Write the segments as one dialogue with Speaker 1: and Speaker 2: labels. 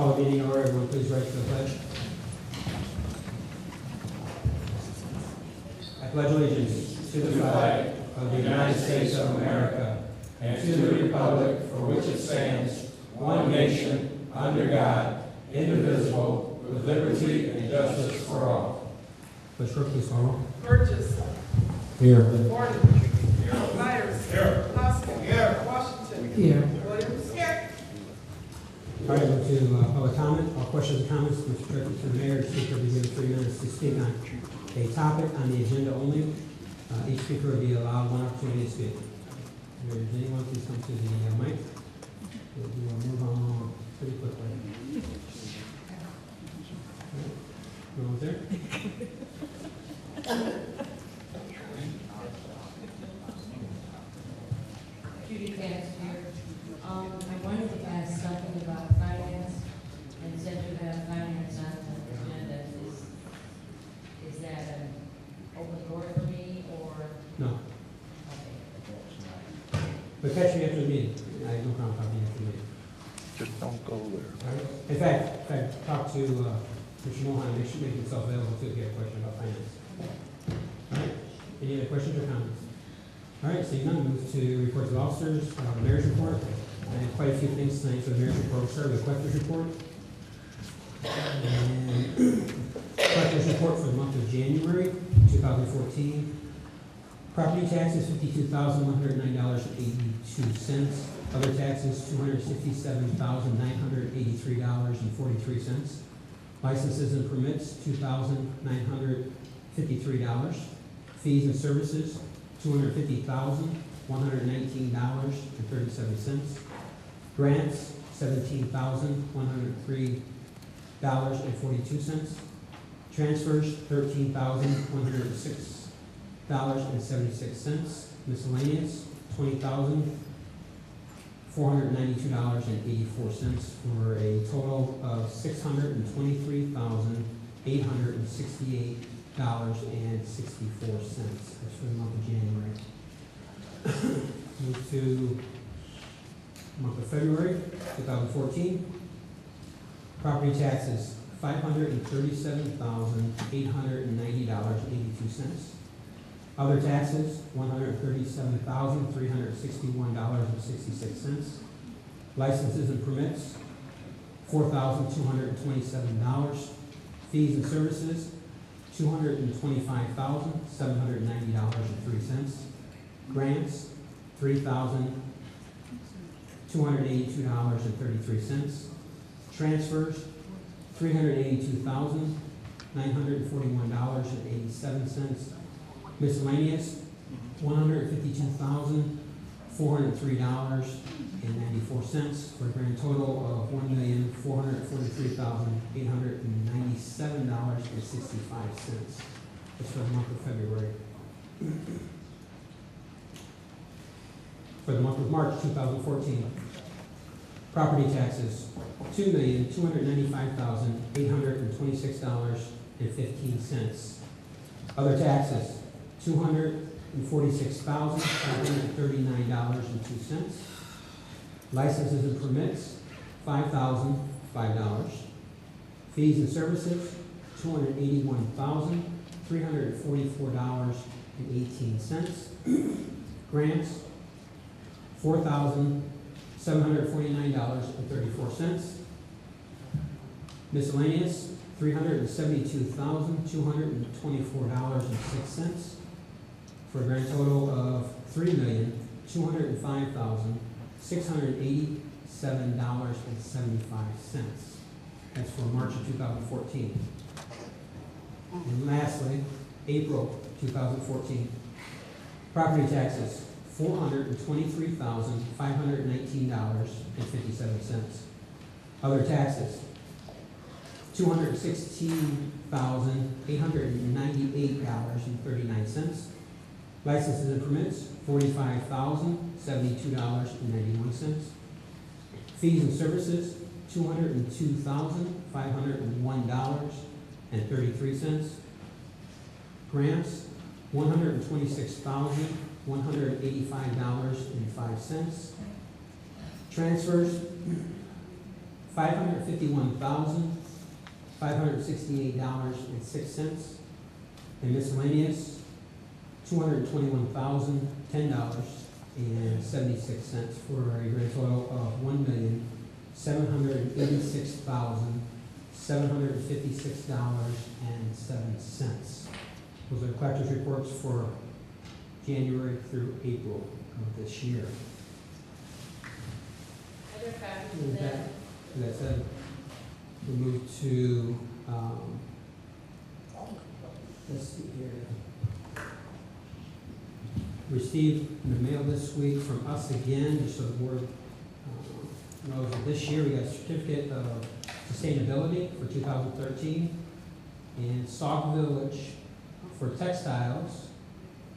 Speaker 1: Call the meeting in order. Everyone please rise to the pledge. I pledge allegiance to the flag of the United States of America and to the republic for which it stands, one nation, under God, indivisible, with liberty and justice for all. Please follow.
Speaker 2: Burgess.
Speaker 1: Here.
Speaker 2: Gordon. Here. Myers.
Speaker 3: Here.
Speaker 2: Hoskins.
Speaker 3: Here.
Speaker 2: Washington.
Speaker 1: Here.
Speaker 2: Williams. Here.
Speaker 1: All right, move to public comment. All questions and comments, Mr. Director, to the mayor. The speaker will be given 3 minutes to speak on a topic on the agenda only. Each speaker will be allowed 1 opportunity to speak. If there's anyone, please come to the mic. We will move on pretty quickly. No one's there?
Speaker 4: Judy Katz here. I wanted to ask something about finance, and since you have finance on the agenda, is that an open door for me, or?
Speaker 1: No.
Speaker 4: Okay.
Speaker 1: But catch me after the meeting. I have no problem talking after the meeting.
Speaker 3: Just don't go there.
Speaker 1: All right? In fact, talk to Mr. Mohan. Make himself available to get a question about finance. All right? Any other questions or comments? All right, seeing none, move to reports of officers, mayor's report. I have quite a few things tonight for the mayor's report. We'll start with the collector's report. And collector's report for the month of January 2014. Property taxes, $52,109.82. Other taxes, $267,983.43. Licenses and permits, $2,953. Fees and services, $250,119.37. Grants, $17,103.42. Transfers, $13,106.76. Miscellaneous, $20,492.84 for a total of $623,868.64. That's for the month of January. Move to month of February 2014. Property taxes, $537,890.82. Other taxes, $137,361.66. Licenses and permits, $4,227. Fees and services, $225,790.03. Grants, $3,282.33. Transfers, $382,941.87. Miscellaneous, $152,403.94 for a grand total of $1,443,897.65. That's for the month of February. For the month of March 2014, property taxes, $2,295,826.15. Other taxes, $246,539.02. Licenses and permits, $5,005. Fees and services, $281,344.18. Grants, $4,749.34. Miscellaneous, $372,224.06 for a grand total of $3,205,687.75. That's for March of 2014. And lastly, April 2014. Property taxes, $423,519.57. Other taxes, $216,898.39. Licenses and permits, $45,072.91. Fees and services, $202,501.33. Grants, $126,185.05. Transfers, $551,568.06. And miscellaneous, $221,010.76 for a grand total of $1,786,756.07. Those are the collector's reports for January through April of this year.
Speaker 4: Other copies
Speaker 1: With
Speaker 4: of that?
Speaker 1: that said, we move to, let's see here. Received in the mail this week from us again, just so the board knows that this year we got a certificate of sustainability for 2013. And Sauk Village for textiles,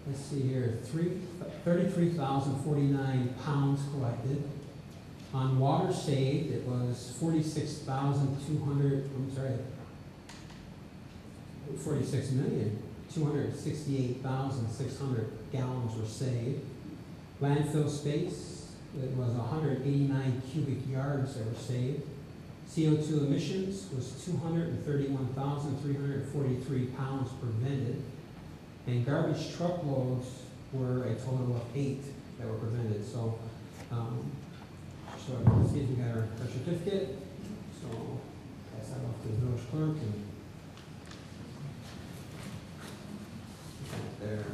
Speaker 1: let's see here, 33,049 pounds collected. On water saved, it was 46,268,600 gallons were saved. Landfill space, it was 189 cubic yards that were saved. CO2 emissions was 231,343 pounds prevented. And garbage truckloads were a total of 8 that were prevented. So, so let's see if we got our certificate. So pass that off to the village clerk and there.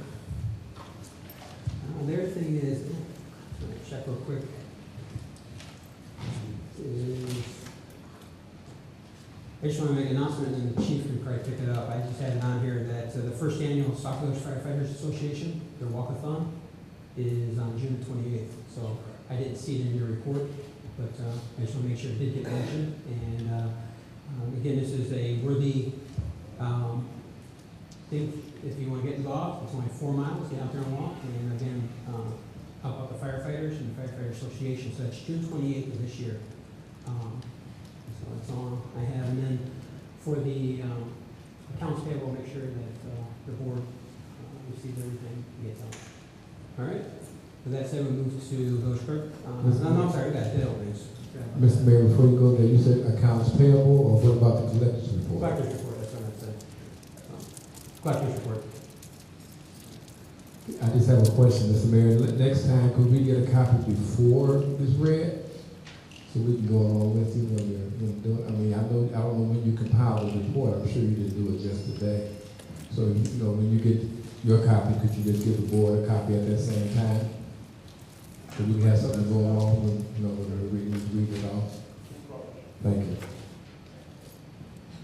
Speaker 1: Their thing is, I'm gonna check real quick. I just want to make an announcement, and the chief can probably pick it up. I just had it on here that the first annual Sauk Village Firefighters Association, their walkathon, is on June 28th. So I didn't see it in your report, but I just want to make sure it did get mentioned. And again, this is a worthy thing if you want to get involved. It's only 4 miles. Get out there and walk. And again, help out the firefighters and the Firefighter Association. So that's June 28th of this year. So that's all I have. And then for the accounts payable, make sure that the board receives everything it gets out. All right. With that said, we move to village clerk. No, I'm sorry, we got bid openings.
Speaker 5: Mr. Mayor, before you go there, you said accounts payable, or what about the collector's report?
Speaker 1: Collector's report, that's what I said. Collector's report.
Speaker 5: I just have a question, Mr. Mayor. Next time, could we get a copy before it's read? So we can go along with you when you're doing, I mean, I don't know when you compile the report. I'm sure you didn't do it just today. So, when you get your copy, could you just give the board a copy at that same time? So we can have something to go along with, when we read it off. Thank you.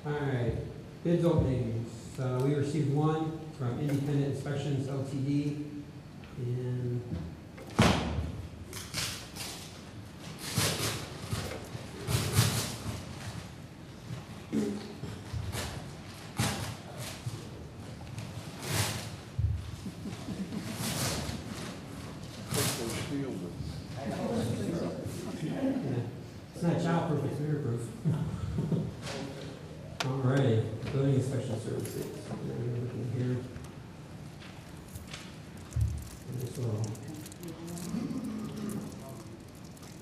Speaker 1: All right, bids openings. We received one from Independent Inspections Ltd. And it's not childproof, it's mirror-proof. All right, building inspection services. Now you're looking here. And this will.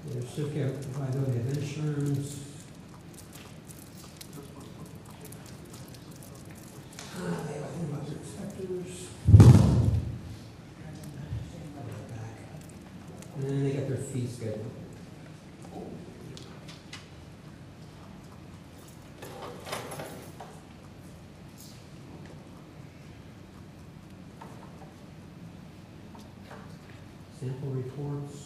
Speaker 1: There's certificate of liability of insurance. They have a thing about their inspectors. And then they got their fee schedule. Sample reports.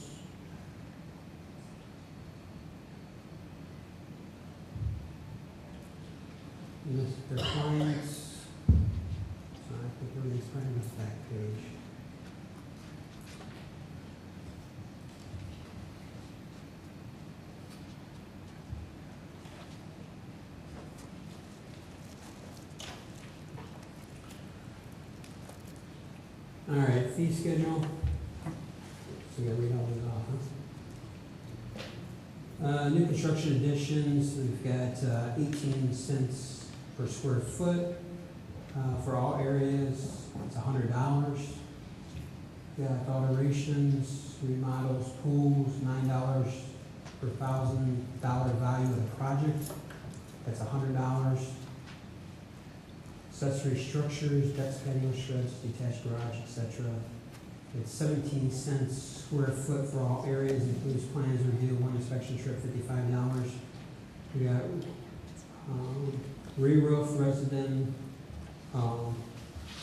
Speaker 1: List their clients. So I think everything's right on this back page. All right, fee schedule. So we gotta read all these off, huh? New construction additions, we've got 18 cents per square foot. For all areas, it's $100. Got alterations, remodels, pools, $9 per $1,000 value of the project. That's $100. Accessory structures, decks, patio sheds, detached garage, etc. It's 17 cents square foot for all areas, includes plans review, one inspection trip, $55. We got re-roof resident,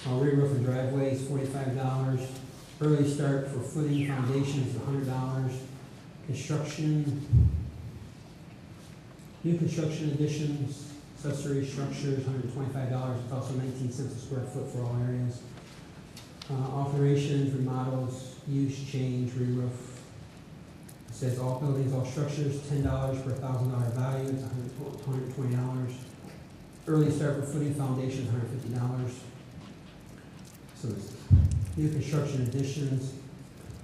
Speaker 1: re-roof and driveways, $45. Early start for footing foundations, $100. Construction, new construction additions, accessory structures, $125. It's also 19 cents a square foot for all areas. Alterations, remodels, use change, re-roof. It says all buildings, all structures, $10 per $1,000 value, it's $120. Early start for footing foundation, $150. So it's new construction additions,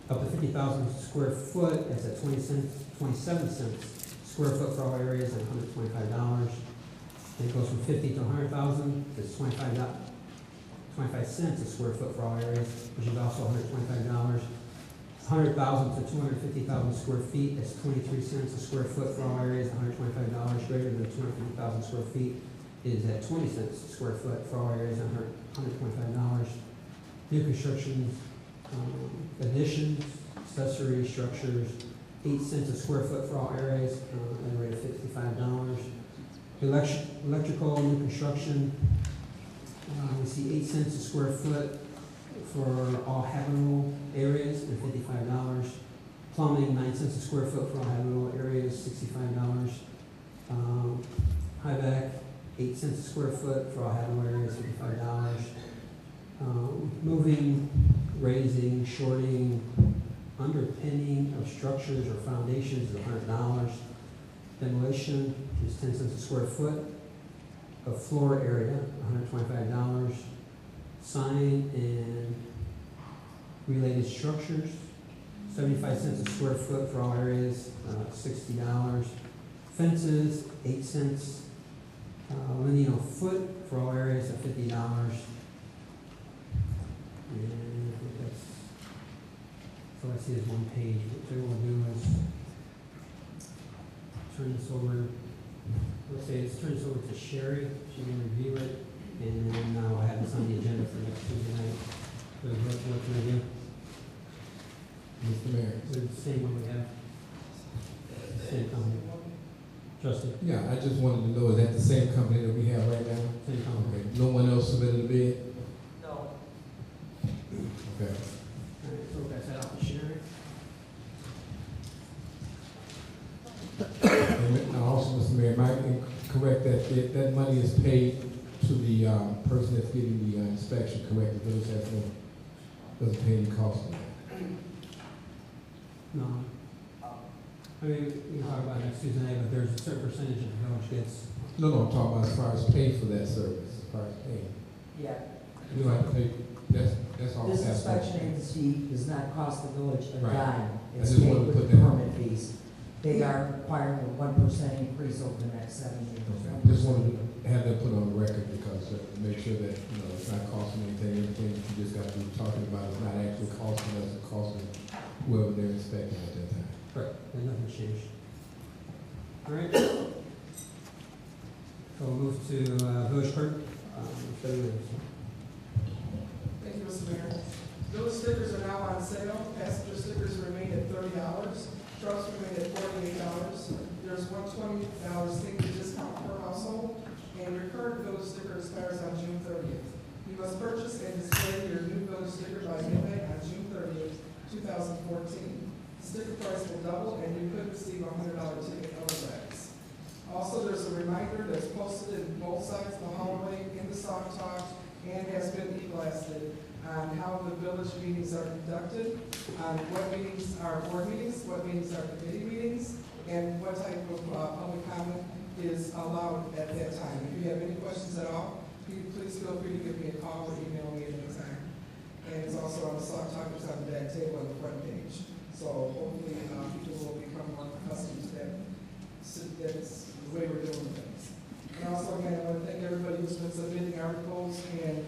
Speaker 1: up to 50,000 square foot, that's at 27 cents square foot for all areas at $125. And it goes from 50 to 100,000, it's 25 cents a square foot for all areas, which is also $125. 100,000 to 250,000 square feet, that's 23 cents a square foot for all areas, $125. Greater than 250,000 square feet is at 20 cents a square foot for all areas, $125. New construction, additions, accessory structures, 8 cents a square foot for all areas, at a rate of $55. Electrical, new construction, we see 8 cents a square foot for all habitable areas and $55. Plumbing, 9 cents a square foot for all habitable areas, $65. High back, 8 cents a square foot for all habitable areas, $55. Moving, raising, shorting, underpinning of structures or foundations is $100. Demolition is 10 cents a square foot. Of floor area, $125. Sign and related structures, 75 cents a square foot for all areas, $60. Fences, 8 cents lineal foot for all areas at $50. And I think that's all I see is one page. What we'll do is turn this over. Let's say it's turn this over to Sherry. She can review it, and then I'll have this on the agenda for next Tuesday night. So what can I do?
Speaker 5: Mr. Mayor.
Speaker 1: It's the same one we have. Same company. Justin,
Speaker 5: Yeah, I just wanted to know, is that the same company that we have right now?
Speaker 1: same company.
Speaker 5: Okay, no one else submitted a bid?
Speaker 2: No.
Speaker 5: Okay.
Speaker 1: All right, so that's that out to Sherry.
Speaker 5: And also, Mr. Mayor, might correct that that money is paid to the person that's getting the inspection, correct? The village has no, doesn't pay any cost on that.
Speaker 1: No. I mean, we can talk about it next Tuesday night, but there's a certain percentage of the village gets.
Speaker 5: No, I'm talking about as far as pay for that service, as far as pay.
Speaker 6: Yeah,
Speaker 5: You don't have to pay, that's all.
Speaker 6: this
Speaker 5: that's all.
Speaker 6: inspection agency does not cost the village a
Speaker 5: Right.
Speaker 6: dime.
Speaker 5: I
Speaker 6: It's
Speaker 5: just
Speaker 6: paid
Speaker 5: wanted to
Speaker 6: with
Speaker 5: put
Speaker 6: the
Speaker 5: that-
Speaker 6: permit fees. They are requiring a 1% increase over the next 7 years.
Speaker 5: Okay. Just wanted to have that put on the record because to make sure that, you know, it's not costing anything, everything that you just got to be talking about is not actually costing us, it's costing whoever they're inspecting at that time.
Speaker 1: Right, and nothing's changed. All right. So we'll move to village clerk. February.
Speaker 2: Thank you, Mr. Mayor. Village stickers are now on sale. Passenger stickers remain at $30. Trucks remain at $48. There's $120 senior discount per household, and your current village sticker expires on June 30th. You must purchase and display your new village sticker by midnight on June 30th, 2014. The sticker price will double, and you could receive a $100 ticket overdraft. Also, there's a reminder that's posted in both sides of the hallway in the Sauk Talk and has been e-blasted on how the village meetings are conducted, on what meetings are board meetings, what meetings are committee meetings, and what type of public comment is allowed at that time. If you have any questions at all, please feel free to give me a call or email me at any time. And it's also on the Sauk Talk, it's on the back table on the front page. So hopefully people will become more accustomed to that. So that's the way we're doing things. And also, again, I want to thank everybody who's been submitting articles and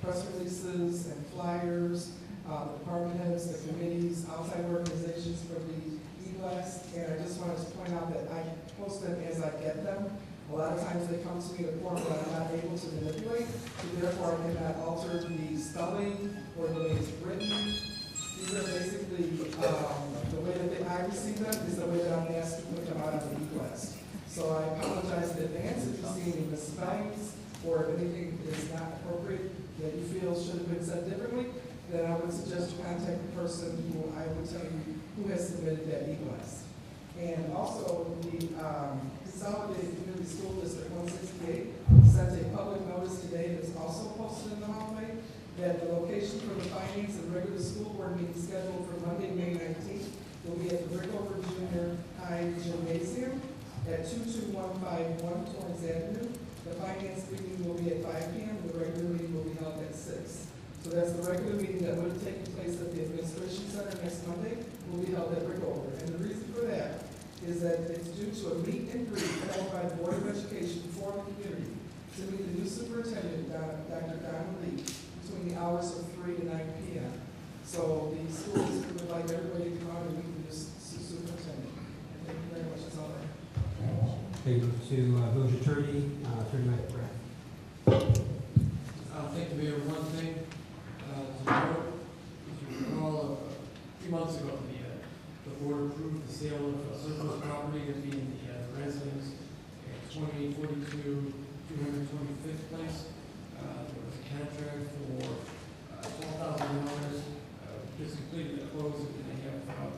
Speaker 2: press releases and flyers, the department heads, the committees, outside organizations for the e-blast, and I just wanted to point out that I post them as I get them. A lot of times they come to me in a form that I'm not able to manipulate, so therefore I cannot alter the spelling or the way it's written. These are basically, the way that I receive them is the way that I'm asked to put them out on the e-blast. So I apologize in advance if you see any misspellings or if anything is not appropriate that you feel should have been said differently, then I would suggest you contact the person who I will tell you who has submitted that e-blast. And also, the Consolidated Community School District 168 sent a public notice today that's also posted in the hallway that the location for the finance and regular school board meeting scheduled for Monday, May 19th will be at the Rickover Junior High Gymnasium at 22151 Torrance Avenue. The finance meeting will be at 5 p.m. The regular meeting will be held at 6. So that's the regular meeting that would have taken place at the Administration Center next Monday will be held at Rickover. And the reason for that is that it's due to a meet and greet held by the Board of Education for the community to meet the new superintendent, Dr. Don Lee, between the hours of 3 to 9 p.m. So the school district would like everybody to come out and meet the new superintendent. Thank you very much. That's all I have.
Speaker 1: Okay, move to village attorney, Attorney Mike Brett.
Speaker 7: Thank you, Mayor. One thing, to note, if you recall, a few months ago, the board approved the sale of surplus property as being the residence at 2842 225th Place. There was a contract for $12,000. Just completed the closing, and they have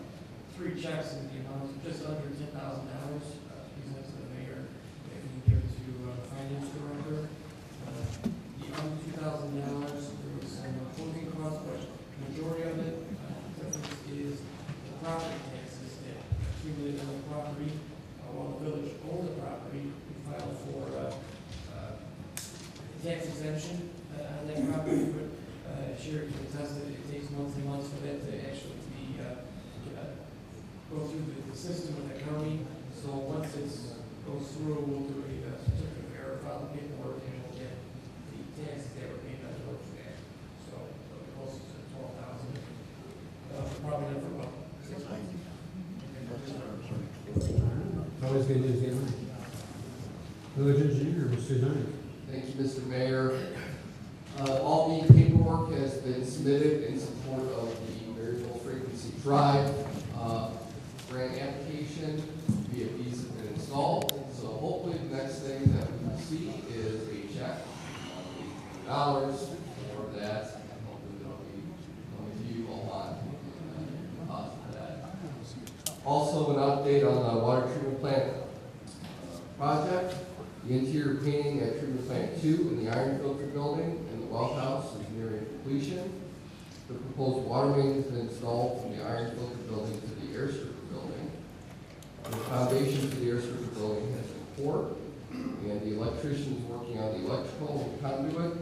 Speaker 7: 3 checks in the amount of just under $10,000. Present to the mayor, if you give it to finance director. The other $2,000, there was some closing costs, but the majority of it, difference is the property taxes that accumulated on the property. While the village owns the property, we filed for tax exemption on that property, but Sherry can attest that it takes months and months for that to actually be go through the system of the county. So once it goes through, we'll do a certificate of error, file the paperwork, and we'll get the taxes that were paid on the village tax. So it'll be close to 12,000. Probably not for about 6 months.
Speaker 1: Always good news, get money. Village engineer, Mr. Zonic.
Speaker 8: Thank you, Mr. Mayor. All the paperwork has been submitted in support of the variable frequency drive grant application. VFDs have been installed, so hopefully the next thing that we will see is a check of $800 for that. Hopefully that'll be coming to you all on deposit for that. Also, an update on the water treatment plant project. The interior painting at treatment plant 2 in the iron filter building and the well house is nearing completion. The proposed water main has been installed from the iron filter building to the air stripper building. The foundation for the air stripper building has been poured, and the electrician is working on the electrical and conduit.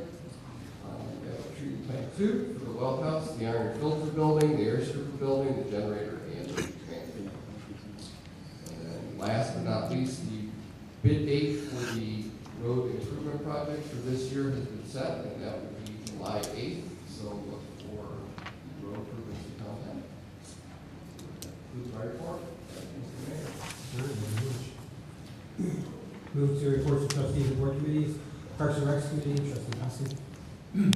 Speaker 8: We have treatment plant 2 for the well house, the iron filter building, the air stripper building, the generator, and the transfer. And then last but not least, the bid date for the road improvement project for this year has been set, and that would be July 8th. So look for the road improvements to come in. Concludes my report. Thank you, Mr. Mayor.
Speaker 1: All right, very much. Move to reports of trustees and board committees. Parks and Recs Committee, trustee Hudson.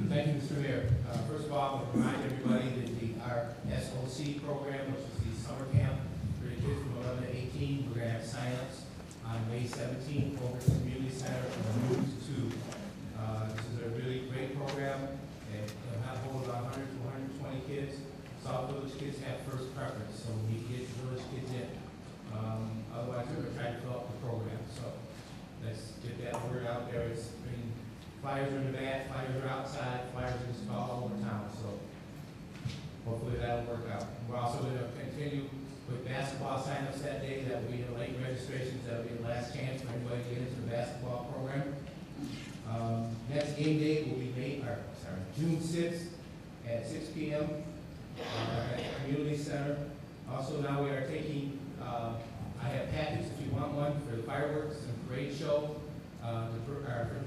Speaker 9: Thank you, Mr. Mayor. First of all, I want to remind everybody that our SOC program, which is the summer camp for the kids from 11 to 18, we're going to have signups on May 17th over at the community center from noon to 2. This is a really great program, and it'll have hold about 100 to 120 kids. South Village kids have first preference, so we need to get village kids in. Otherwise, we're going to try to fill up the program. So let's get that word out there. It's been flyers are in the back, flyers are outside, flyers are installed all over town. So hopefully that'll work out. We're also going to continue with basketball signups that day. That will be the late registrations. That will be the last chance for anybody to get into the basketball program. Next game day will be June 6th at 6 p.m. At the community center. Also now we are taking, I have packets if you want one for the fireworks and parade show. For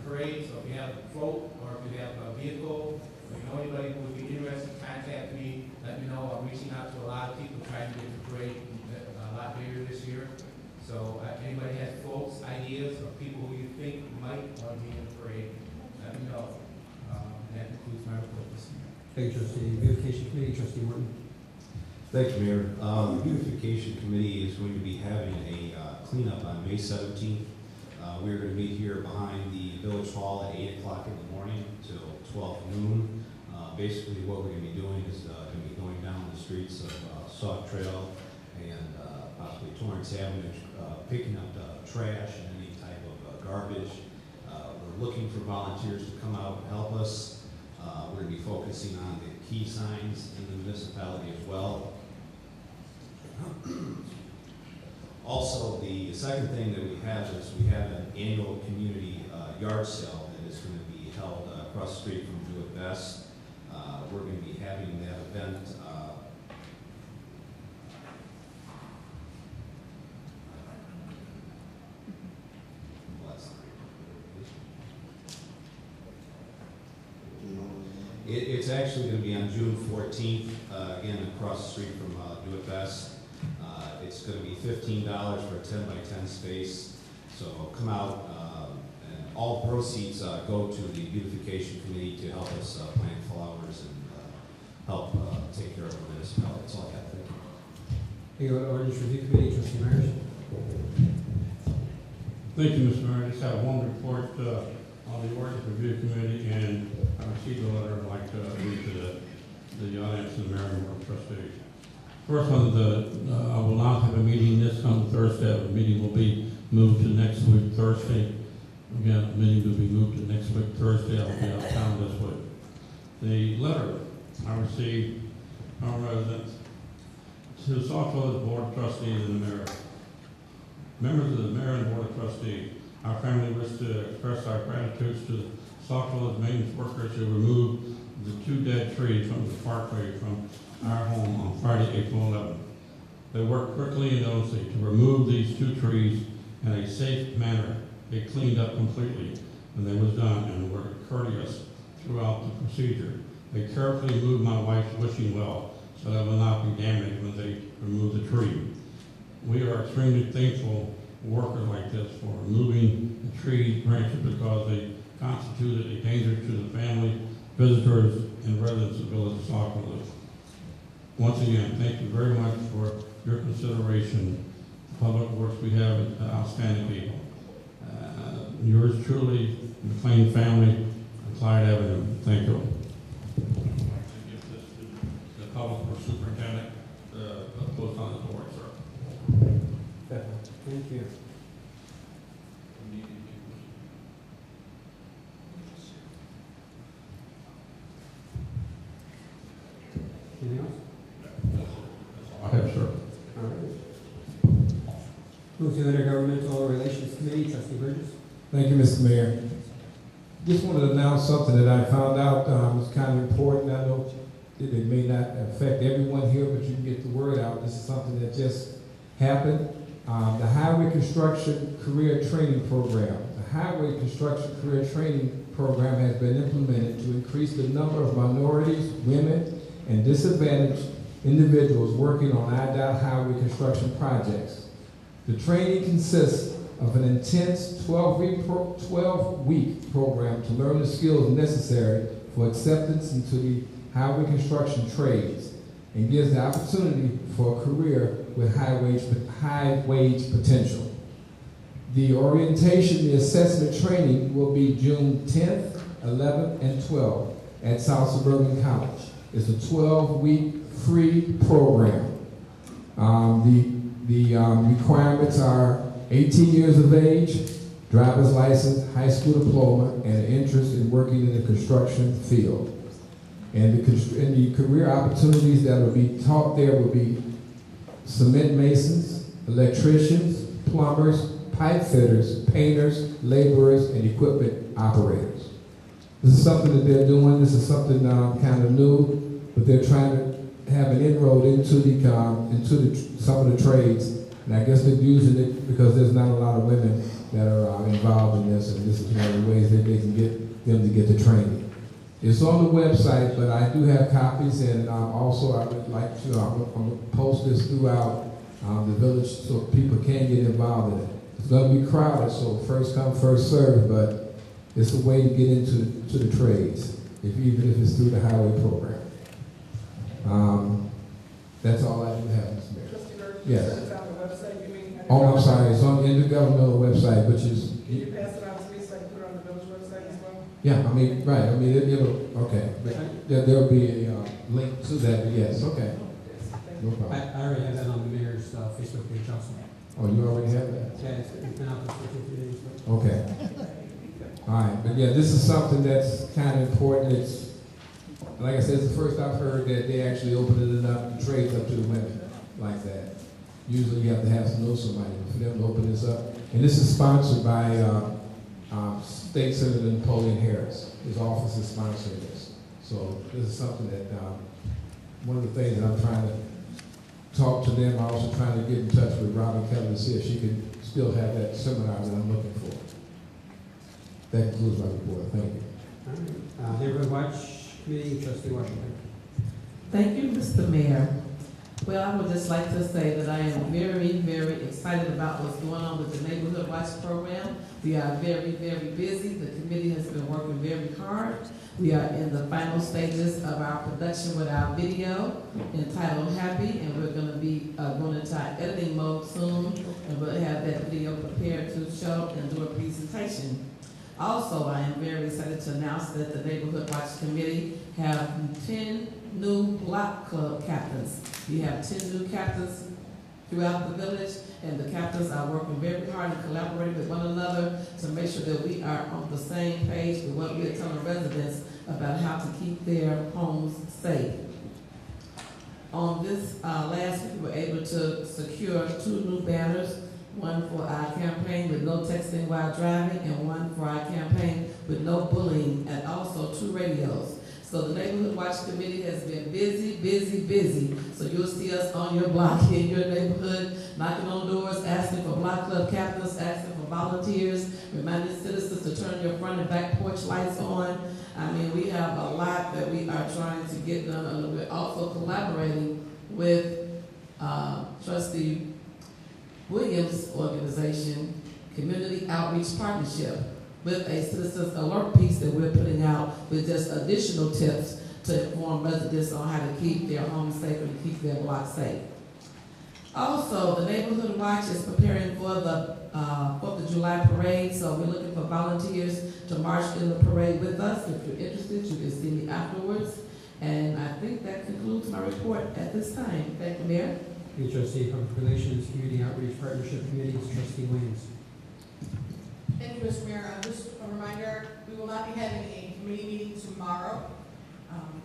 Speaker 9: parade, so if you have a float or if you have a vehicle, or you know anybody who would be interested, contact me, let me know. I'm reaching out to a lot of people trying to get the parade lot bigger this year. So anybody has quotes, ideas, or people who you think might want to be in the parade, let me know. And that concludes my report this evening.
Speaker 1: Thank you, trustee. Beautification committee, trustee Morton.
Speaker 10: Thank you, Mayor. The Beautification Committee is going to be having a cleanup on May 17th. We're going to meet here behind the Village Hall at 8 o'clock in the morning till 12 noon. Basically, what we're going to be doing is going to be going down the streets of Sauk Trail and possibly Torrance Avenue, picking up trash and any type of garbage. We're looking for volunteers to come out and help us. We're going to be focusing on the key signs in the municipality as well. Also, the second thing that we have is we have an annual community yard sale that is going to be held across the street from Do It Best. We're going to be having that event it's actually going to be on June 14th, again, across the street from Do It Best. It's going to be $15 for a 10 by 10 space. So come out, and all proceeds go to the Beautification Committee to help us plant flowers and help take care of the municipality. That's all I have. Thank you.
Speaker 1: Thank you. Ordinance Review Committee, trustee Myers.
Speaker 11: Thank you, Mr. Mayor. I just have one report on the Ordinance Review Committee, and I received a letter I'd like to read to the audience and the mayor and board of trustees. First one, I will not have a meeting this coming Thursday. The meeting will be moved to next week, Thursday. Again, the meeting will be moved to next week, Thursday. I'll be out of town this week. The letter I received from residents to the Sauk Village Board of Trustees and the mayor. Members of the mayor and board of trustees, our family wish to express our gratitude to the Sauk Village maintenance workers who removed the 2 dead trees from the parkway from our home on Friday, April 11th. They worked quickly and diligently to remove these 2 trees in a safe manner. They cleaned up completely when they was done and were courteous throughout the procedure. They carefully moved my wife's wishing well so that it will not be damaged when they remove the tree. We are extremely thankful for workers like this for removing the tree branches because they constituted a danger to the family, visitors, and residents of the village of Sauk Village. Once again, thank you very much for your consideration. Public Works, we have outstanding people. Yours truly, the McLean family, Clyde Avenue. Thank you. I'd like to give this to the Public Works Superintendent, post on the board, sir.
Speaker 1: Thank you. Anything else?
Speaker 11: I have, sir.
Speaker 1: All right. Move to Intergovernmental Relations Committee, trustee Bridges.
Speaker 5: Thank you, Mr. Mayor. Just wanted to announce something that I found out was kind of important. I know that it may not affect everyone here, but you can get the word out. This is something that just happened. The Highway Construction Career Training Program. The Highway Construction Career Training Program has been implemented to increase the number of minorities, women, and disadvantaged individuals working on IDOT highway construction projects. The training consists of an intense 12-week program to learn the skills necessary for acceptance into the highway construction trades and gives the opportunity for a career with high wage potential. The orientation, the assessment training will be June 10th, 11th, and 12th at South Suburban College. It's a 12-week free program. The requirements are 18 years of age, driver's license, high school diploma, and an interest in working in the construction field. And the career opportunities that will be taught there will be cement masons, electricians, plumbers, pipe fitters, painters, laborers, and equipment operators. This is something that they're doing. This is something kind of new, but they're trying to have an inroad into some of the trades. And I guess they're using it because there's not a lot of women that are involved in this, and this is one of the ways that they can get them to get the training. It's on the website, but I do have copies, and also I would like to I'm gonna post this throughout the village, so people can get involved in it. It's gonna be crowded, so first come, first served, but it's a way to get into the trades, even if it's through the highway program. That's all I do have, Mr. Mayor.
Speaker 2: Trustee Burke?
Speaker 5: Yes.
Speaker 2: It's on the website, you mean?
Speaker 5: Oh, I'm sorry, it's on the intergovernmental website, which is,
Speaker 2: Can you pass it on to me so I can put it on the village website as well?
Speaker 5: yeah, I mean, right, I mean, it'll, okay. But there'll be a link to that, but yes, okay, no problem.
Speaker 1: I already have that on the mayor's Facebook page also.
Speaker 5: Oh, you already have that?
Speaker 1: Yeah, it's been out there for 2 days.
Speaker 5: Okay. All right, but yeah, this is something that's kind of important. It's, like I said, it's the first I've heard that they actually opened it up, the trades up to the women like that. Usually you have to have to know somebody for them to open this up. And this is sponsored by State Senator Napoleon Harris. His office is sponsoring this. So this is something that, one of the things that I'm trying to talk to them. I'm also trying to get in touch with Robin Kelly to see if she can still have that seminar that I'm looking for. That concludes my report. Thank you.
Speaker 1: All right. Neighborhood Watch Committee, Trustee Washington.
Speaker 12: Thank you, Mr. Mayor. Well, I would just like to say that I am very, very excited about what's going on with the Neighborhood Watch program. We are very, very busy. The committee has been working very hard. We are in the final stages of our production with our video entitled Happy, and we're going to be going into our editing mode soon, and we'll have that video prepared to show and do a presentation. Also, I am very excited to announce that the Neighborhood Watch Committee have 10 new block club captains. We have 10 new captains throughout the village, and the captains are working very hard and collaborating with one another to make sure that we are on the same page with what we're telling residents about how to keep their homes safe. On this last week, we were able to secure 2 new banners, one for our campaign with no texting while driving, and one for our campaign with no bullying, and also 2 radios. So the Neighborhood Watch Committee has been busy, busy, busy. So you'll see us on your block, in your neighborhood, knocking on doors, asking for block club captains, asking for volunteers, reminding citizens to turn your front and back porch lights on. I mean, we have a lot that we are trying to get done, and we're also collaborating with Trustee Williams' organization, Community Outreach Partnership, with a citizens alert piece that we're putting out with just additional tips to inform residents on how to keep their homes safe and keep their blocks safe. Also, the Neighborhood Watch is preparing for the 4th of July parade, so we're looking for volunteers to march in the parade with us. If you're interested, you can see me afterwards. And I think that concludes my report at this time. Thank you, Mayor.
Speaker 1: Thank you, Trustee. Public Relations, Community Outreach Partnership Committees, Trustee Williams.
Speaker 13: Thank you, Mr. Mayor. Just a reminder, we will not be having a committee meeting tomorrow.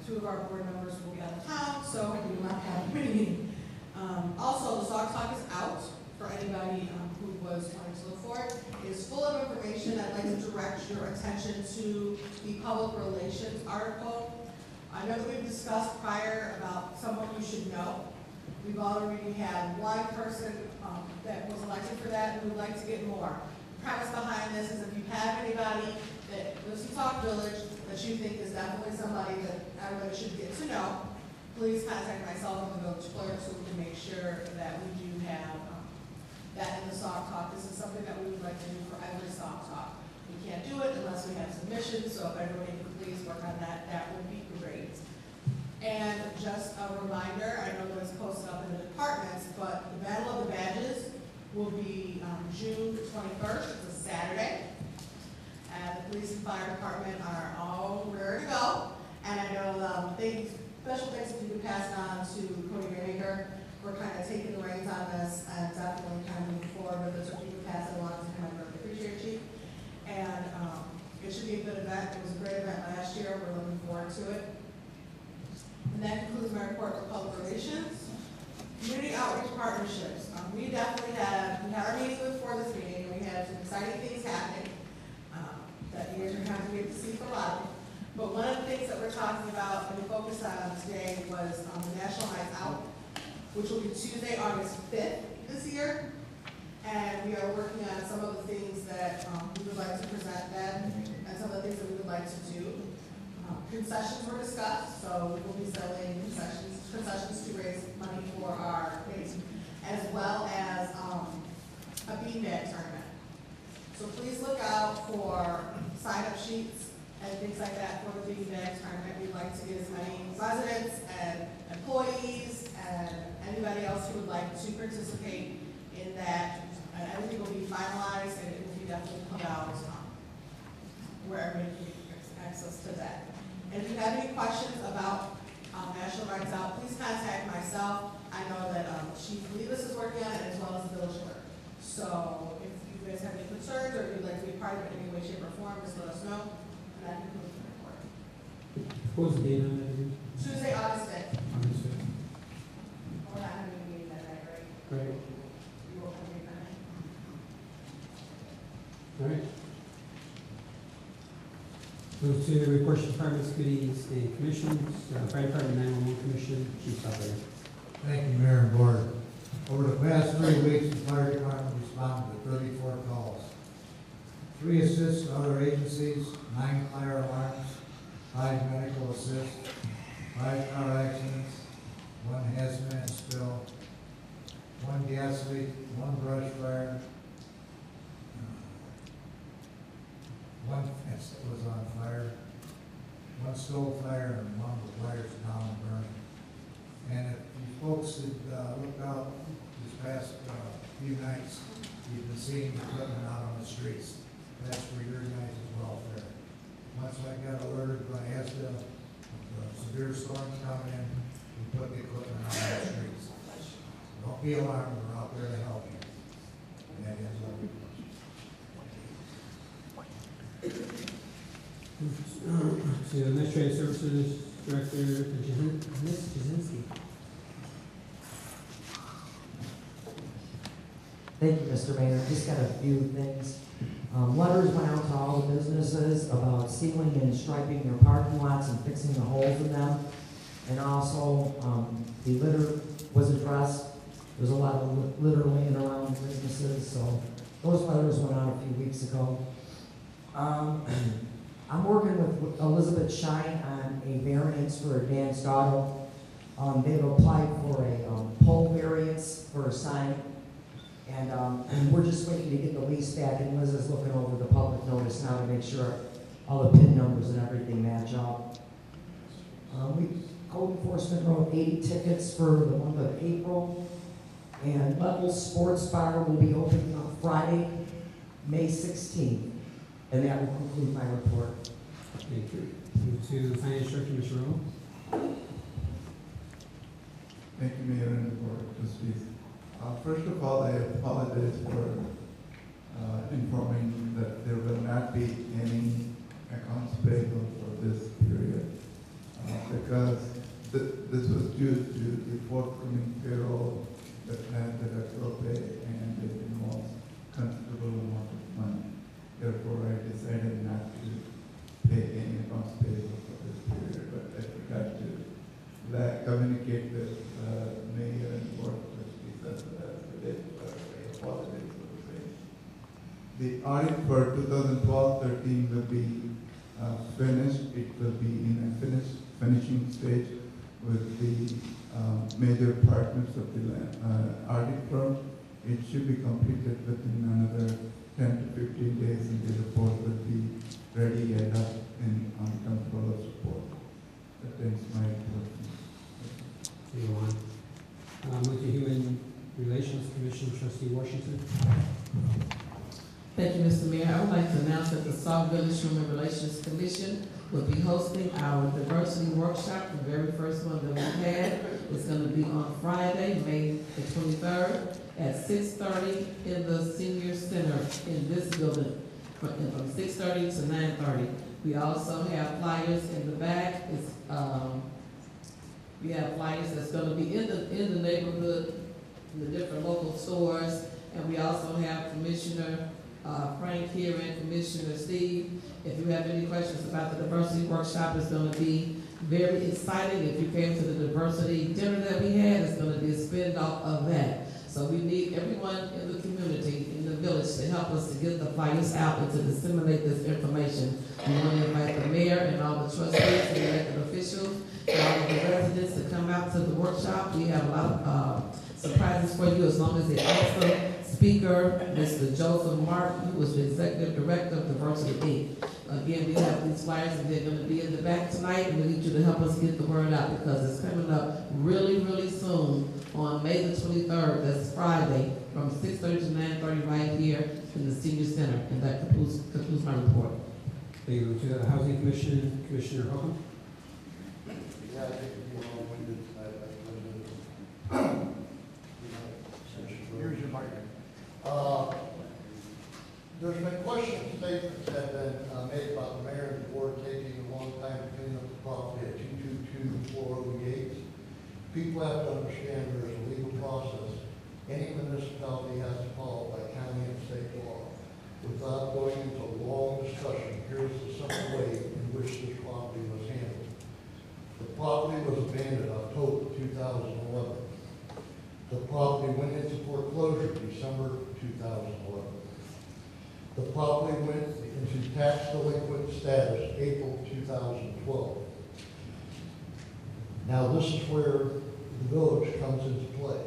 Speaker 13: 2 of our board members will be out of town, so we will not have a committee meeting. Also, the Sauk Talk is out for anybody who was wanting to look for it. It is full of information. I'd like to direct your attention to the public relations article. I know that we've discussed prior about someone you should know. We've already had 1 person that was elected for that, and we would like to get more. The premise behind this is if you have anybody that lives in Sauk Village that you think is definitely somebody that everybody should get to know, please contact myself and the village clerk so we can make sure that we do have that in the Sauk Talk. This is something that we would like to do for every Sauk Talk. We can't do it unless we have submissions, so if everybody could please work on that, that would be great. And just a reminder, I know that it's posted up in the departments, but the Battle of the Badges will be June 21st, it's a Saturday. And the police and fire department are all ready to go. And I know special thanks if you could pass it on to Cody Graymaker for kind of taking the reins on this and definitely kind of moving forward with it. So if you could pass it along to him, I really appreciate you. And it should be a good event. It was a great event last year. We're looking forward to it. And that concludes my report for public relations. Community outreach partnerships. We definitely had our meeting before this meeting, and we had some exciting things happening that you guys are going to get to see for a lot of them. But one of the things that we're talking about and we focused on today was the National Night Out, which will be Tuesday, August 5th this year. And we are working on some of the things that we would like to present then and some of the things that we would like to do. Concessions were discussed, so we will be selling concessions to raise money for our committee, as well and things like that for the Big Bag Tournament. We'd like to get as many residents and employees and anybody else who would like to participate in that. And everything will be finalized and it will be definitely put out wherever you can get access to that. And if you have any questions about National Rights Out, please contact myself. I know that Chief Levis is working on it as well as the village clerk. So if you guys have any concerns or if you'd like to be part of it in any way, shape, or form, just let us know. And that concludes the report.
Speaker 1: What was the date on that again?
Speaker 13: Tuesday, August 5th.
Speaker 1: August 5th.
Speaker 13: We're not having a meeting that night, right?
Speaker 1: Right.
Speaker 13: You will come in that night.
Speaker 1: All right. Move to reports to departments, committees, and commissions. Fire Department 911 Commission, Chief Operator.
Speaker 14: Thank you, Mayor and Board. Over the past 3 weeks, the fire department responded to 34 calls. 3 assists to other agencies, 9 fire alarms, 5 medical assists, 5 car accidents, 1 hazmat spill, 1 gas leak, 1 brush fire, 1 fence that was on fire, 1 stove fire, and 1 with wires down and burning. And if you folks had looked out this past few nights, you've been seeing equipment out on the streets. That's for your guys' welfare. Once I got alerted by ASDA of severe storms coming in, we put the equipment out on the streets. Don't be alarmed, we're out there to help you. And that is what we do.
Speaker 1: To Administrative Services Director, Ms. Jazinski.
Speaker 6: Thank you, Mr. Mayor. Just got a few things. Letters went out to all the businesses about sealing and striping their parking lots and fixing the holes in them. And also, the litter was addressed. There's a lot of litter laying around businesses, so those letters went out a few weeks ago. I'm working with Elizabeth Shine on a variance for advanced auto. They've applied for a pole variance for a sign. And we're just waiting to get the lease back, and Liz is looking over the public notice now to make sure all the PIN numbers and everything match up. Code enforcement wrote 80 tickets for the month of April, and Level Sports Bar will be opening on Friday, May 16th, and that will conclude my report.
Speaker 1: Thank you. Move to Finance Director, Mr. Rowe.
Speaker 15: Thank you, Mayor and the Board of Trustees. First of all, I apologize for informing that there will not be any accounts payable for this period because this was due to the forthcoming payroll that had the retro pay and it involves considerable amount of money. Therefore, I decided not to pay any accounts payable for this period, but I forgot to communicate with Mayor and Board of Trustees as well as the day, I apologize for the same. The audit for 2012-13 will be finished. It will be in a finishing stage with the major partners of the audit firm. It should be completed within another 10 to 15 days, and the report will be ready and up on controller support. That ends my report.
Speaker 1: Move to Human Relations Commission, Trustee Washington.
Speaker 12: Thank you, Mr. Mayor. I would like to announce that the Sauk Village Human Relations Commission will be hosting our diversity workshop, the very first one that we had. It's going to be on Friday, May the 23rd at 6:30 in the Senior Center in this building, from 6:30 to 9:30. We also have flyers in the back. We have flyers that's going to be in the neighborhood, in the different local stores, and we also have Commissioner Frank here and Commissioner Steve. If you have any questions about the diversity workshop, it's going to be very exciting. If you came to the diversity dinner that we had, it's going to be a spin-off of that. So we need everyone in the community, in the village, to help us to get the flyers out and to disseminate this information. We want to invite the mayor and all the trustees and elected officials and all of the residents to come out to the workshop. We have a lot of surprises for you, as long as the awesome speaker, Mr. Joseph Martin, who is the executive director of Diversity Inc. again, we have these flyers and they're gonna be in the back tonight, and we need you to help us get the word out because it's coming up really, really soon on May the 23rd, that's Friday, from 6:30 to 9:30 right here in the Senior Center. And that concludes my report.
Speaker 1: Thank you. To the Housing Commission, Commissioner Holcomb.
Speaker 16: Yeah, I think you long-winded. Here's your mic. There's been question statements that have been made about the mayor and the board taking a long time to clean up the property at 222 Florida Gates. People have to understand there is a legal process. Any municipality has to follow by county and state law. Without going into a long discussion, here's the simple way in which this property was handled. The property was abandoned October 2011. The property went into foreclosure December 2011. The property went into tax delinquent status April 2012. Now this is where the village comes into play.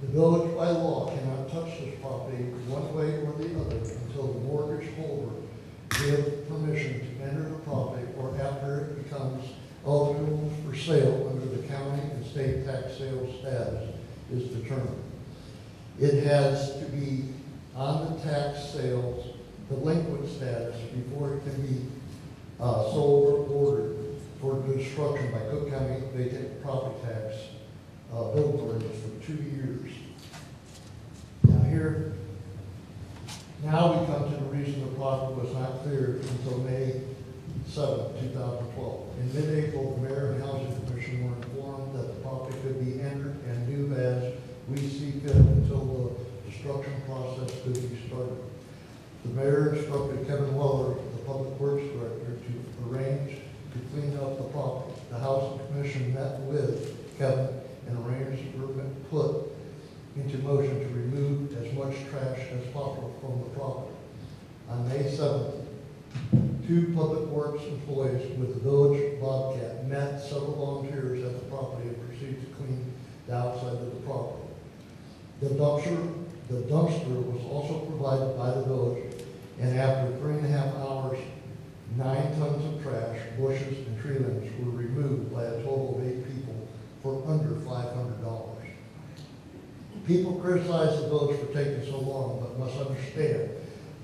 Speaker 16: The village by law cannot touch this property one way or the other until the mortgage holder gives permission to enter the property or after it becomes eligible for sale under the county and state tax sales status is determined. It has to be on the tax sales delinquent status before it can be sold or ordered for construction by Cook County vacant property tax bill ordinance for 2 years. Now we come to the reason the property was not cleared until May 7, 2012. In mid-April, the Mayor and Housing Commission were informed that the property could be entered and new as we see fit until the construction process could be started. The Mayor instructed Kevin Weller, the Public Works Director, to arrange to clean up the property. The Housing Commission met with Kevin and arranged to put into motion to remove as much trash as possible from the property. On May 7th, 2 Public Works employees with the village Bobcat met several volunteers at the property and proceeded to clean the outside of the property. The dumpster was also provided by the village, and after 3.5 hours, 9 tons of trash, bushes, and tree limbs were removed by a total of 8 people for under $500. People criticize the village for taking so long, but must understand,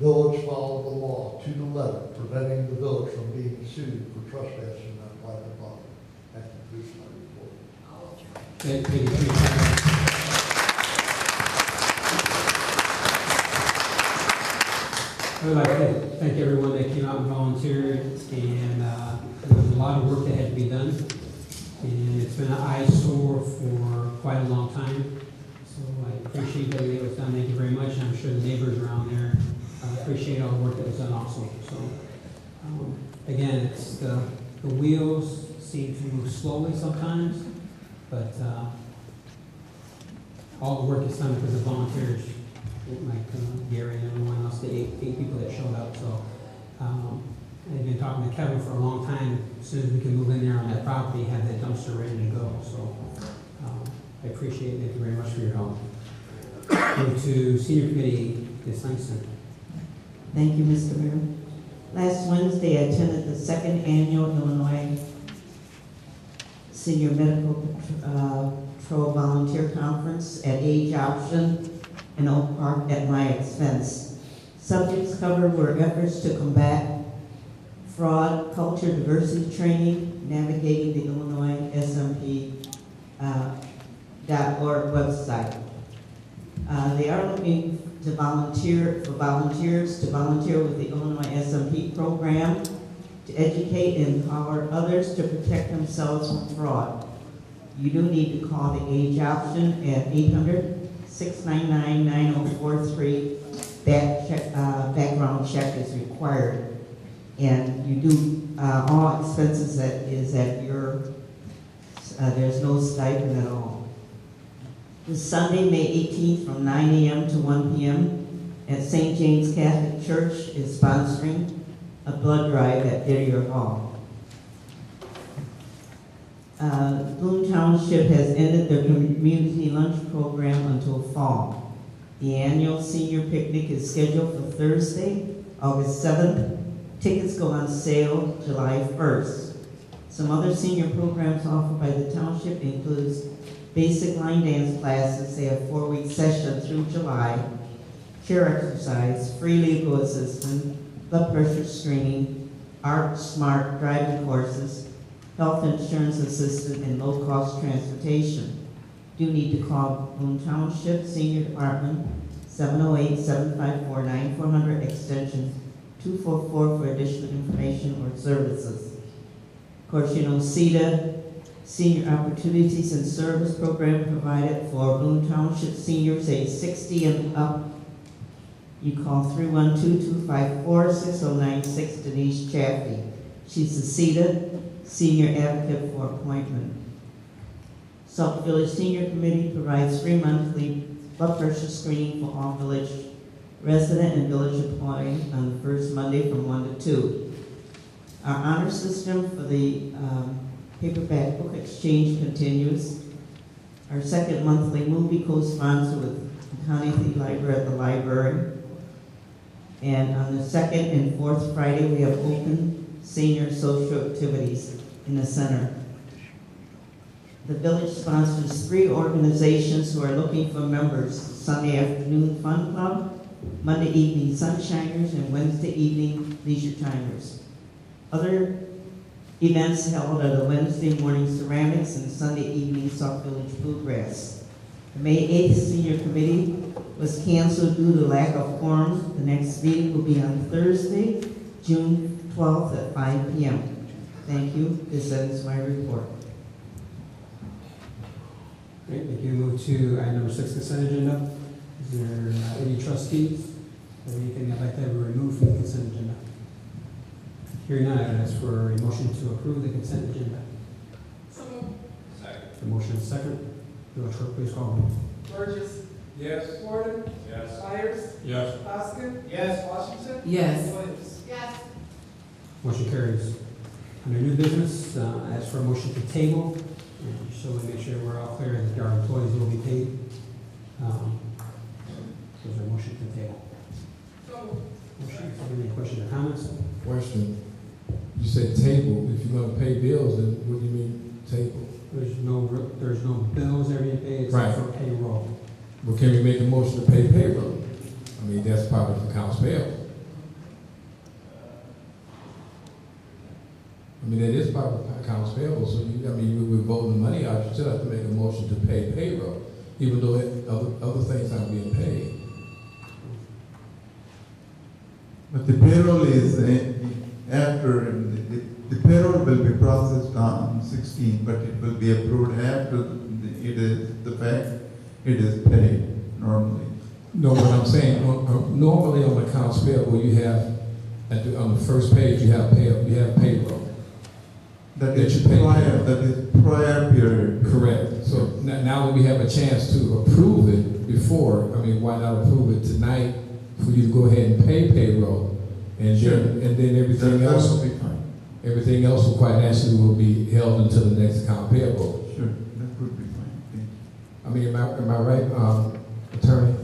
Speaker 16: village followed the law to the letter, preventing the village from being sued for trespassing on private property. That concludes my report.
Speaker 1: Thank you. I would like to thank everyone that came out and volunteered, and there was a lot of work that had to be done, and it's been an eyesore for quite a long time. So I appreciate that it was done. Thank you very much. I'm sure the neighbors around there appreciate all the work that was done also. So again, it's the wheels seem to move slowly sometimes, but all the work is done because of volunteers like Gary and everyone else, the eight people that showed up. So I've been talking to Kevin for a long time. As soon as we can move in there on that property, have that dumpster ready to go. So I appreciate it. Thank you very much for your help. Go to Senior Committee, Ms. Langston.
Speaker 17: Thank you, Mr. Mayor. Last Wednesday, I attended the 2nd Annual Illinois Senior Medical Patrol Volunteer Conference at Age Option in Oak Park at my expense. Subjects covered were efforts to combat fraud, culture diversity training, navigating the Illinois SMP.org website. They are looking to volunteers to volunteer with the Illinois SMP program to educate and empower others to protect themselves from fraud. You do need to call the age option at 800-699-9043. Background check is required, and you do all expenses that is at your. There's no stipend at all. This Sunday, May 18th, from 9 a.m. to 1 p.m. at St. James Catholic Church is sponsoring a blood drive at Didier Hall. Boone Township has ended their community lunch program until fall. The annual senior picnic is scheduled for Thursday, August 7th, Tickets go on sale July 1st. Some other senior programs offered by the township includes basic line dance classes. They have 4-week session through July, chair exercise, free legal assistance, blood pressure screening, art smart driving courses, health insurance assistance, and low-cost transportation. Do need to call Boone Township Senior Department 708-754-9400 extension 244 for additional information or services. Of course, you know, CETA, Senior Opportunities and Service Program, provided for Boone Township seniors age 60 and up. You call 312-254-6096 Denise Chaffee. She's the CETA Senior Advocate for appointment. Sauk Village Senior Committee provides free monthly blood pressure screening for all village resident and village employee on the first Monday from 1 to 2. Our honor system for the paperback book exchange continues. Our second monthly movie co-sponsor with County Library at the library. And on the second and fourth Friday, we have open senior social activities in the center. The village sponsors 3 organizations who are looking for members: Sunday afternoon fun club, Monday evening sunshiners, and Wednesday evening leisure timers. Other events held are the Wednesday morning ceramics and Sunday evening Sauk Village bluegrass. The May 8th senior committee was canceled due to lack of quorum. The next meeting will be on Thursday, June 12th at 5 p.m. Thank you. This ends my report.
Speaker 1: Great, thank you. Move to item number 6, consent agenda. Is there any trustees or anything that'd like to have removed from the consent agenda? Hearing none, I would ask for a motion to approve the consent agenda.
Speaker 2: So moved.
Speaker 10: Second.
Speaker 1: The motion is second. Village clerk, please call roll.
Speaker 2: Burgess.
Speaker 9: Yes.
Speaker 2: Gordon.
Speaker 10: Yes.
Speaker 2: Myers.
Speaker 11: Yes.
Speaker 2: Poskett.
Speaker 9: Yes.
Speaker 2: Washington.
Speaker 12: Yes.
Speaker 2: Williams.
Speaker 13: Yes.
Speaker 1: Motion carries. Under new business, I ask for a motion to table, and just so we make sure we're all clear that our employees will be paid. Those are motion to table.
Speaker 2: So moved.
Speaker 1: Motion, any questions or comments?
Speaker 5: Question. You said table. If you're gonna pay bills, then what do you mean table?
Speaker 1: There's no bills that are being paid
Speaker 5: Right.
Speaker 1: except for payroll.
Speaker 5: Well, can we make a motion to pay payroll? I mean, that's part of accounts payable. I mean, that is part of accounts payable, so we're voting the money out, you still have to make a motion to pay payroll, even though other things aren't being paid.
Speaker 15: But the payroll is after, the payroll will be processed on 16, but it will be approved after the fact it is paid normally.
Speaker 5: No, what I'm saying, normally on accounts payable, you have, on the first page, you have payroll.
Speaker 15: That
Speaker 5: That
Speaker 15: is
Speaker 5: you pay.
Speaker 15: prior period.
Speaker 5: Correct. So now that we have a chance to approve it before, why not approve it tonight for you to go ahead and pay payroll? And
Speaker 15: Sure.
Speaker 5: then everything
Speaker 15: That
Speaker 5: else,
Speaker 15: will be fine.
Speaker 5: everything else will quite naturally will be held until the next account payable.
Speaker 15: Sure, that would be fine. Thank you.
Speaker 5: Am I right, attorney?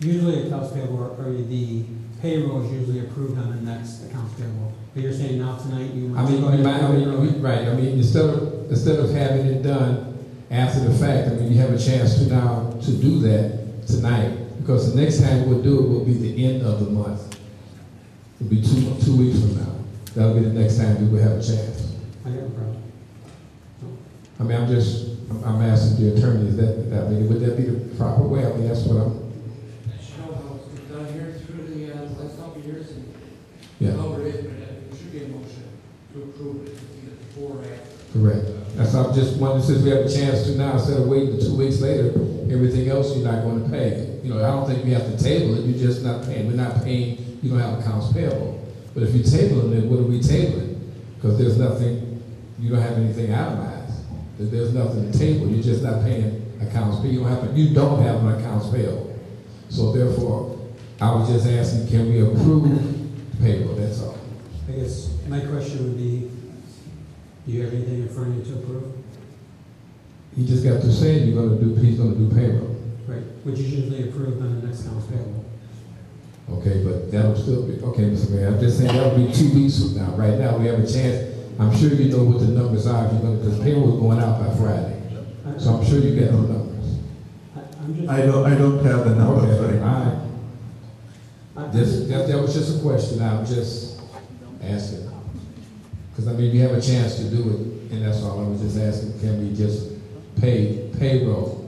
Speaker 1: Usually accounts payable, or the payroll is usually approved on the next accounts payable. But you're saying now tonight you want to go ahead and approve it?
Speaker 5: Right. Instead of having it done after the fact, you have a chance to now to do that tonight, because the next time we'll do it will be the end of the month. It'll be two weeks from now. That'll be the next time we will have a chance.
Speaker 1: I got no problem.
Speaker 5: I'm asking the attorney, would that be the proper way? That's what I'm.
Speaker 7: That's how it's done here through the last couple of years, and
Speaker 5: Yeah.
Speaker 7: however it is, but it should be a motion to approve it, either before or after.
Speaker 5: Correct. That's I'm just wondering, since we have a chance to now, instead of waiting 2 weeks later, everything else you're not going to pay. I don't think we have to table it. You're just not paying. We're not paying. You don't have accounts payable. But if you table it, what are we tabling? Because there's nothing. You don't have anything itemized. There's nothing to table. You're just not paying accounts payable. You don't have an accounts payable. So therefore, I was just asking, can we approve payroll? That's all.
Speaker 1: I guess my question would be, do you have anything in front of you to approve?
Speaker 5: He just got to say he's going to do payroll.
Speaker 1: Right, which is usually approved on the next accounts payable.
Speaker 5: Okay. Okay, but that'll still be, okay, Mr. Mayor, I'm just saying that'll be 2 weeks from now. Right now, we have a chance, I'm sure you know what the numbers are, if you're gonna, because payroll's going out by Friday. So I'm sure you got the numbers.
Speaker 15: I don't have the numbers
Speaker 5: Okay,
Speaker 15: right
Speaker 5: all right. That was just a question, I'm just asking. Because I mean, we have a chance to do it, and that's all I was just asking, can we just pay payroll?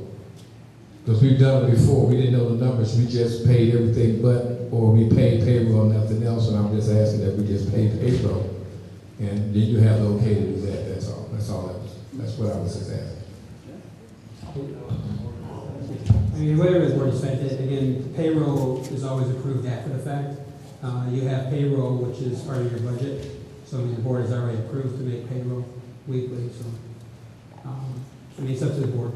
Speaker 5: Because we've done it before, we didn't know the numbers, we just paid everything but, or we paid payroll, nothing else, and I'm just asking that we just pay payroll. And then you have the okay to do that, that's all that's what I was just asking.
Speaker 1: I mean, whatever the board decides, again, payroll is always approved after the fact. You have payroll, which is part of your budget, so the board has already approved to make payroll weekly, so, I mean, it's up to the board.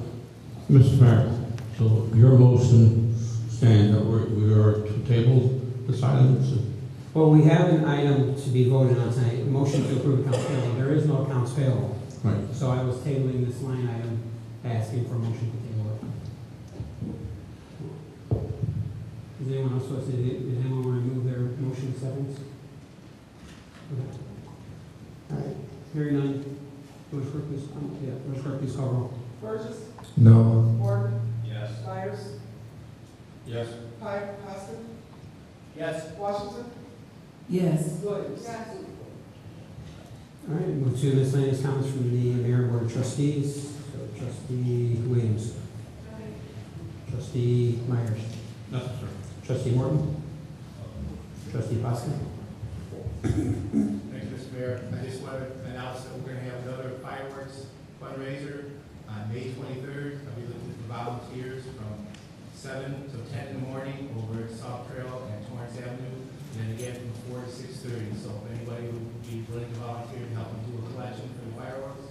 Speaker 11: Mr. Mayor, so your motion stands that we are to table this item?
Speaker 1: Well, we have an item to be voted on tonight, a motion to approve accounts payable. There is no accounts payable.
Speaker 11: Right.
Speaker 1: So I was tabling this line item, asking for a motion to table it. Is anyone else supposed to, does anyone want to move their motion seconds? Okay. All right, hearing none. Village clerk, please call roll.
Speaker 2: Burgess.
Speaker 5: No.
Speaker 2: Gordon.
Speaker 9: Yes.
Speaker 2: Myers.
Speaker 9: Yes.
Speaker 2: Pike. Austin.
Speaker 9: Yes.
Speaker 2: Washington.
Speaker 12: Yes.
Speaker 2: Williams.
Speaker 1: All right, move to miscellaneous comments from the Mayor and Board of Trustees. So Trustee Williams. Trustee Myers.
Speaker 11: Nothing, sir.
Speaker 1: Trustee Morton. Trustee Pascal.
Speaker 9: Thank you, Mr. Mayor. I just want to announce that we're going to have another fireworks fundraiser on May 23rd. I'll be looking for volunteers from 7 to 10 in the morning over at Sauk Trail and Torrance Avenue, and then again from 4 to 6:30. So if anybody would be willing to volunteer to help them do a collection for the fireworks,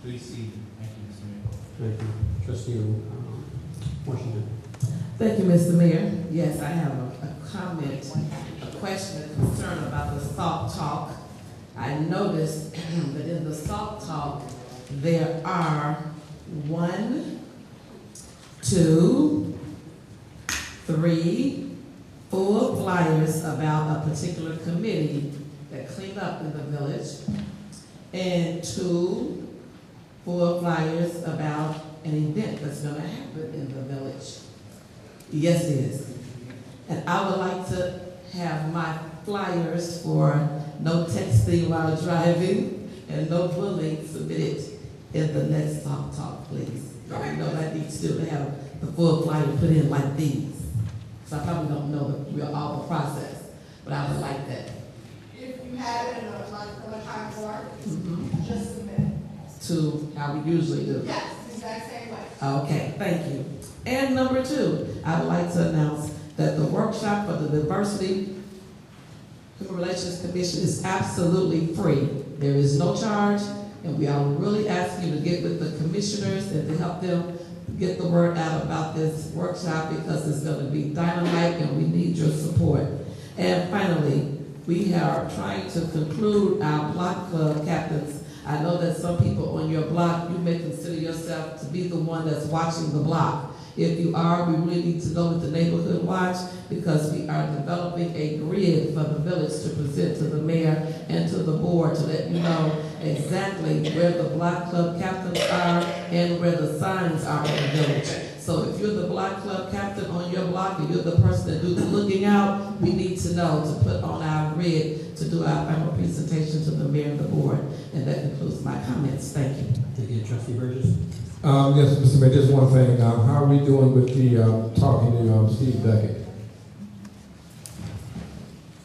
Speaker 9: please see. Thank you, Mr. Mayor.
Speaker 1: Thank you. Trustee Washington.
Speaker 12: Thank you, Mr. Mayor. Yes, I have a comment, a question, a concern about the Sauk Talk. I noticed that in the Sauk Talk, there are 1, 2, 3, 4 flyers about a particular committee that cleaned up in the village, and 2, 4 flyers about an event that's gonna happen in the village. Yes, it is. And I would like to have my flyers for no texting while driving and no bullying submitted in the next talk, please. I know that needs to have the full flyer put in like these. So I probably don't know all the process, but I would like that.
Speaker 13: If you have it in a electronic form, just submit.
Speaker 12: To how we usually do.
Speaker 13: Yes, the exact same way.
Speaker 12: Okay, thank you. And number 2, I would like to announce that the workshop for the Diversity Human Relations Commission is absolutely free. There is no charge, and we are really asking you to get with the commissioners and to help them get the word out about this workshop because it's going to be dynamite and we need your support. And finally, we are trying to conclude our block club captains. I know that some people on your block, you may consider yourself to be the one that's watching the block. If you are, we really need to go with the neighborhood watch because we are developing a grid for the village to present to the mayor and to the board to let you know exactly where the block club captains are and where the signs are in the village. So if you're the block club captain on your block and you're the person that do the looking out, we need to know to put on our grid to do our final presentation to the mayor and the board. And that concludes my comments. Thank you.
Speaker 1: Thank you, Trustee Burgess.
Speaker 5: Yes, Mr. Mayor, just one thing. How are we doing with the talking to Steve Duckett?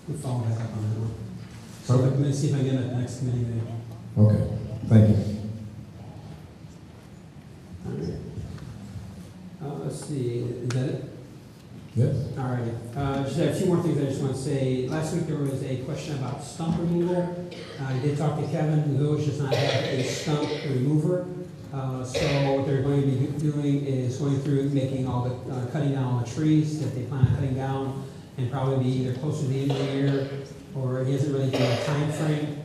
Speaker 1: We'll follow back up on that one. So
Speaker 5: Okay.
Speaker 1: let me see if I can get it next committee meeting.
Speaker 5: Okay, thank you.
Speaker 1: All right. Let's see, is that it?
Speaker 5: Yes.
Speaker 1: All right. Just have a few more things I just want to say. Last week there was a question about stump removal. I did talk to Kevin. The village does not have a stump remover. So what they're going to be doing is going through making all the, cutting down all the trees that they plan on cutting down and probably be either close to the end of the year or it isn't really given a time frame.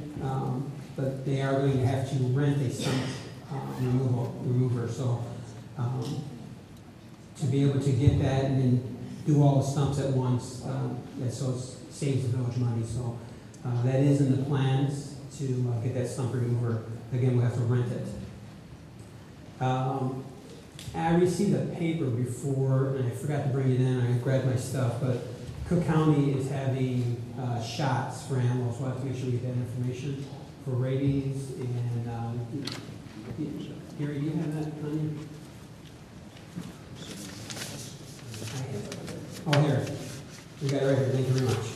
Speaker 1: But they are going to have to rent a stump remover. So to be able to get that and then do all the stumps at once, so it saves the village money. So that is in the plans to get that stump remover. Again, we'll have to rent it. I received a paper before, and I forgot to bring it in. I grabbed my stuff, but Cook County is having shots for animals. We'll have to make sure we get that information for rabies. And Gary, do you have that on you? Oh, here. We got it right here. Thank you very much.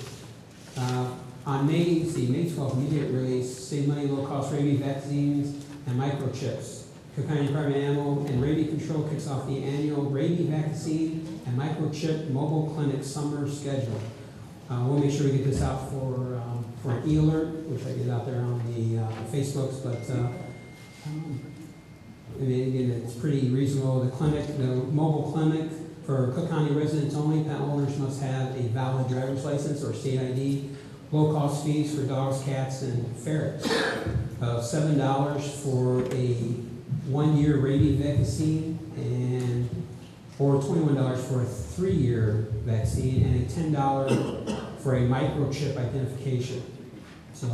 Speaker 1: On May 12th, immediate release, save money, low-cost rabies vaccines and microchips. Cook County Department of Animal and Rabies Control kicks off the annual rabies vaccine and microchip mobile clinic summer schedule. We'll make sure we get this out for an e-alert, which I get out there on the Facebooks, but again, it's pretty reasonable. The mobile clinic for Cook County residents only. Pet owners must have a valid driver's license or state ID. Low-cost fees for dogs, cats, and ferrets. $7 for a 1-year rabies vaccine, or $21 for a 3-year vaccine, and a $10 for a microchip identification. So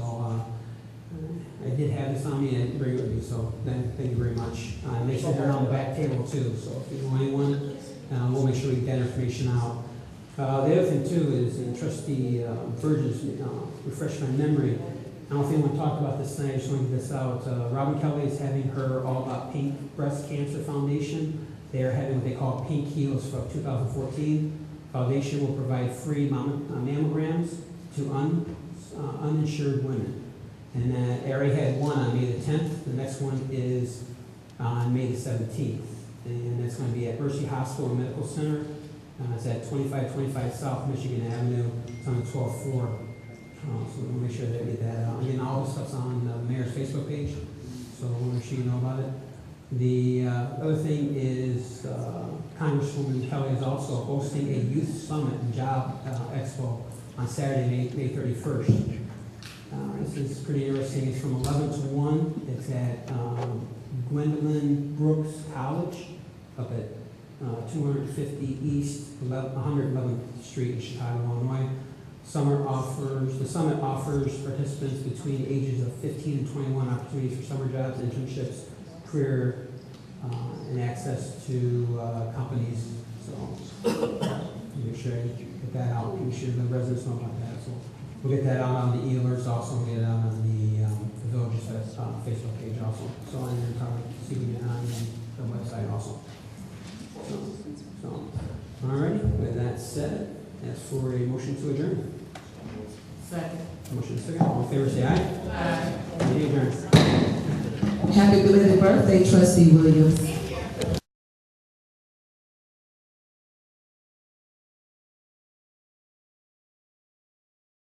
Speaker 1: I did have this on me, I didn't bring it with me, so thank you very much. They said they're on the back table too, so if you know anyone, we'll make sure we get that information out. The other thing too is, and Trustee Burgess refreshed my memory. I don't know if anyone talked about this tonight, I just want to get this out. Robin Kelly is having her All About Pink Breast Cancer Foundation. They are having what they call Pink Heals for 2014. Foundation will provide free mammograms to uninsured women. And I already had one on May the 10th. The next one is on May the 17th. And that's going to be at Mercy Hospital and Medical Center. It's at 2525 South Michigan Avenue. It's on the 12th floor. So we'll make sure that we get that out. Again, all this stuff's on the mayor's Facebook page, so we'll make sure you know about it. The other thing is Congresswoman Kelly is also hosting a youth summit and job expo on Saturday, May 31st. This is pretty interesting. It's from 11 to 1. It's at Gwendolyn Brooks College up at 250 East 111th Street in Chicago, Illinois. The summit offers participants between ages of 15 and 21 opportunities for summer jobs, internships, career, and access to companies. So make sure you get that out. Make sure the residents know about that. So we'll get that out on the e-alerts also. We'll get it out on the village's Facebook page also. So and then probably see it on the website also. So alrighty. With that said, ask for a motion to adjourn.
Speaker 12: Second.
Speaker 1: Motion second. All in favor, say aye.
Speaker 12: Aye.
Speaker 1: Meeting adjourned.
Speaker 12: Happy belated birthday, Trustee Williams.